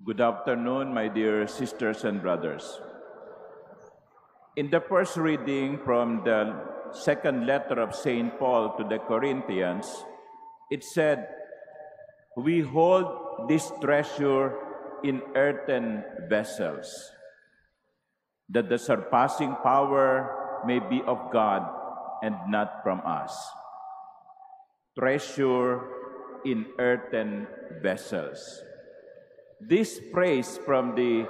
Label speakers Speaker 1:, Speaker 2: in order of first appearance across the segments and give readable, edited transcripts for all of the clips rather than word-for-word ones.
Speaker 1: Good afternoon, my dear sisters and brothers. In the first reading from the second letter of St. Paul to the Corinthians, it said, "We hold this treasure in earthen vessels, that the surpassing power may be of God and not from us." Treasure in earthen vessels. This phrase from the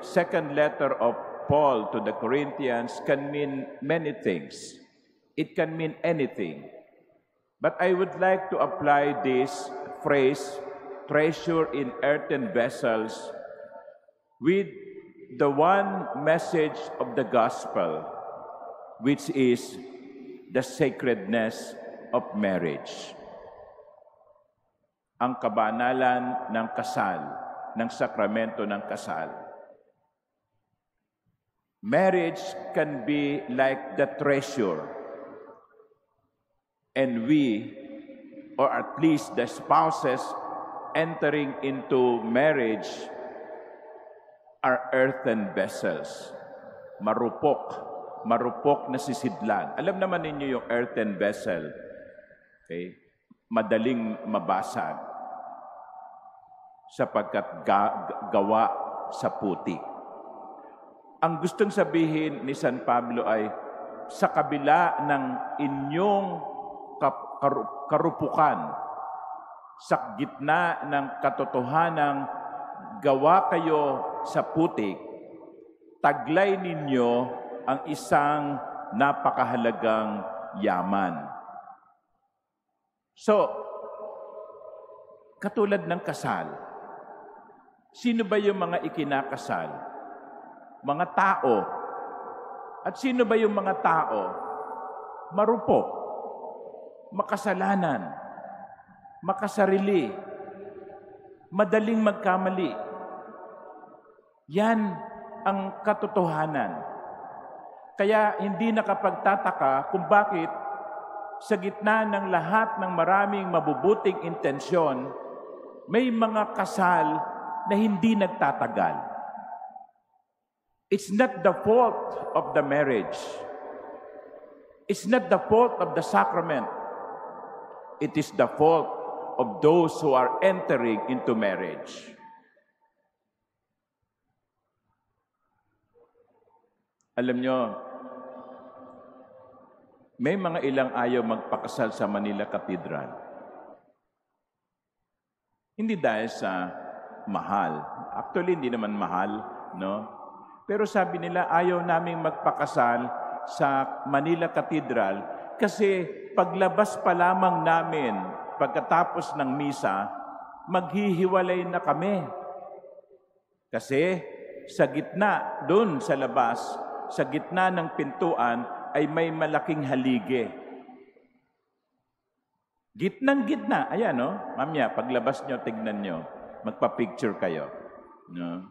Speaker 1: second letter of Paul to the Corinthians can mean many things. It can mean anything. But I would like to apply this phrase, treasure in earthen vessels, with the one message of the gospel, which is the sacredness of marriage. Ang kabanalan ng kasal, ng sakramento ng kasal. Marriage can be like the treasure, and we, or at least the spouses entering into marriage, are earthen vessels. Marupok na sisidlan. Alam naman ninyo yung earthen vessel. Okay? Madaling mabasag sapagkat gawa sa putik. Ang gustong sabihin ni San Pablo ay, sa kabila ng inyong karupukan, sa gitna ng katotohanang gawa kayo sa putik, taglay ninyo ang isang napakahalagang yaman. So, katulad ng kasal, sino ba yung mga ikinakasal? Mga tao. At sino ba yung mga tao? Marupok, makasalanan, makasarili, madaling magkamali. Yan ang katotohanan. Kaya hindi nakapagtataka kung bakit sa gitna ng lahat ng maraming mabubuting intensyon, may mga kasal na hindi nagtatagal. It's not the fault of the marriage. It's not the fault of the sacrament. It is the fault of those who are entering into marriage. Alam nyo, may mga ilang ayaw magpakasal sa Manila Cathedral. Hindi dahil sa mahal. Actually, hindi naman mahal, no? Pero sabi nila, ayaw naming magpakasal sa Manila Cathedral kasi paglabas pa lamang namin, pagkatapos ng misa, maghihiwalay na kami. Kasi sa gitna, doon sa labas, sa gitna ng pintuan, ay may malaking halige. Gitnang-gitna. Ayan, no? Mamaya, paglabas nyo, tignan nyo. Magpa-picture kayo. No?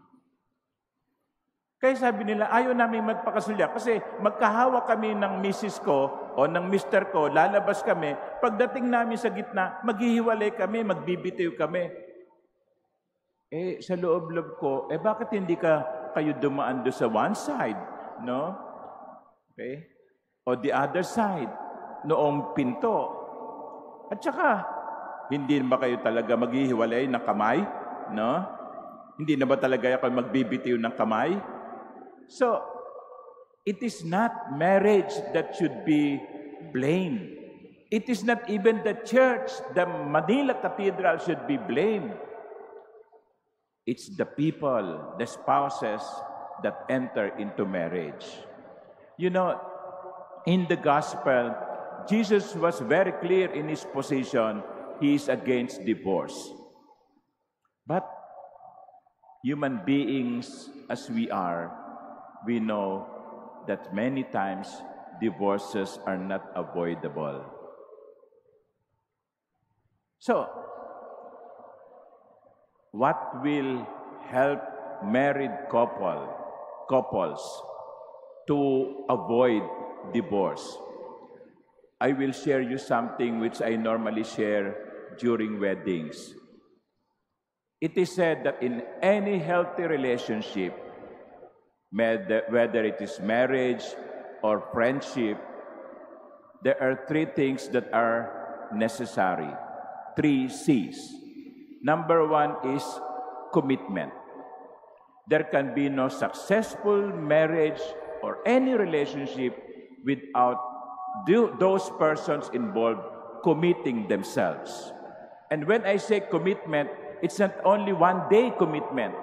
Speaker 1: Kaya sabi nila, ayaw namin magpakasulya kasi magkahawa kami ng misis ko o ng mister ko, lalabas kami. Pagdating namin sa gitna, maghihiwalay kami, magbibitiw kami. Sa loob-loob ko, bakit hindi kayo dumaan doon sa one side? No? Okay? O the other side, noong pinto. At saka, hindi ba kayo talaga maghihiwalay ng kamay? No? Hindi na ba talaga kayo magbibitiw ng kamay? So, it is not marriage that should be blamed. It is not even the church, the Manila Cathedral should be blamed. It's the people, the spouses that enter into marriage. You know, in the gospel, Jesus was very clear in his position. He is against divorce. But human beings as we are, we know that many times divorces are not avoidable. So, what will help married couples to avoid divorce? I will share you something which I normally share during weddings. It is said that in any healthy relationship, whether it is marriage or friendship, there are three things that are necessary. 3 C's. Number 1 is commitment. There can be no successful marriage or any relationship without those persons involved committing themselves. And when I say commitment, it's not only 1-day commitment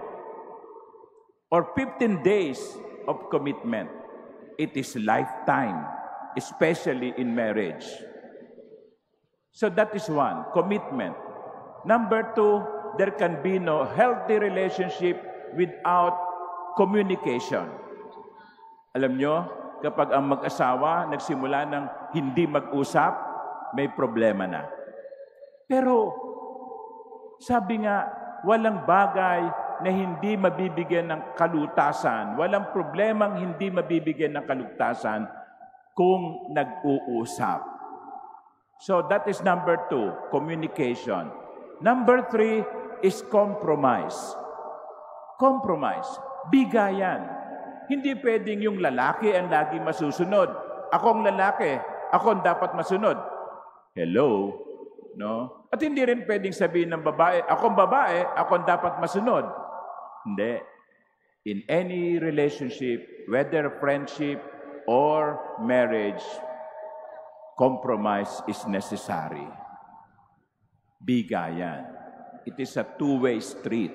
Speaker 1: or 15 days of commitment. It is lifetime, especially in marriage. So that is 1, commitment. Number 2, there can be no healthy relationship without communication. Alam nyo, kapag ang mag-asawa nagsimula ng hindi mag-usap, may problema na. Pero, sabi nga, walang bagay na hindi mabibigyan ng kalutasan. Walang problemang hindi mabibigyan ng kalutasan kung nag-uusap. So that is number 2, communication. Number 3 is compromise. Compromise, bigayan. Hindi pwedeng yung lalaki ang lagi masusunod. Ako ang lalaki, ako ang dapat masunod. Hello? No? At hindi rin pwedeng sabihin ng babae, ako ang dapat masunod. Hindi. In any relationship, whether friendship or marriage, compromise is necessary. Bigayan. It is a two-way street.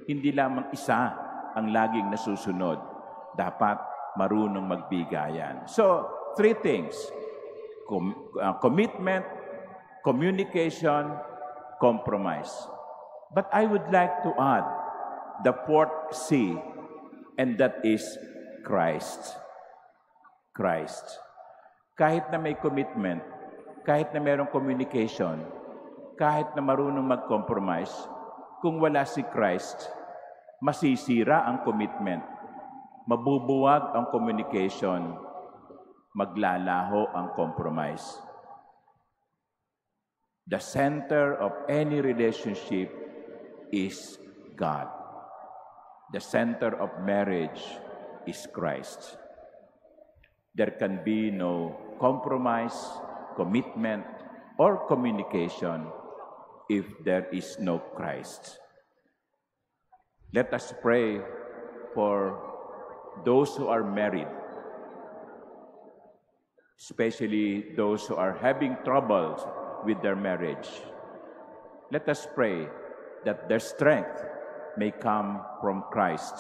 Speaker 1: Hindi lamang isa ang laging nasusunod. Dapat marunong magbigayan. So, 3 things. Commitment, communication, compromise. But I would like to add the 4th C, and that is Christ. Christ. Kahit na may commitment, kahit na mayroong communication, kahit na marunong mag-compromise, kung wala si Christ, masisira ang commitment, mabubuwag ang communication, maglalaho ang compromise. The center of any relationship is God. The center of marriage is Christ. There can be no compromise, commitment, or communication if there is no Christ. Let us pray for those who are married, especially those who are having troubles with their marriage. Let us pray that their strength may come from Christ,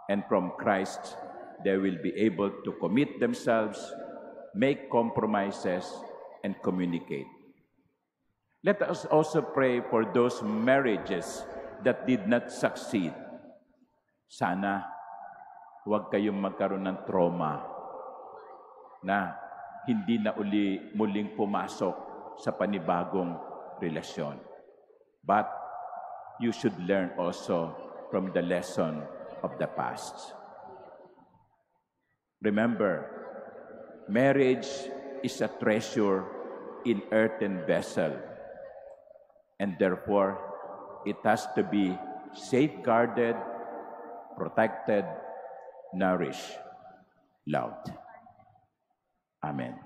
Speaker 1: and from Christ they will be able to commit themselves, make compromises, and communicate. Let us also pray for those marriages that did not succeed. Sana huwag kayong magkaroon ng trauma na hindi na muling pumasok sa panibagong relasyon. But you should learn also from the lesson of the past. Remember, marriage is a treasure in earthen vessel, and therefore, it has to be safeguarded, protected, nourished, loved. Amen.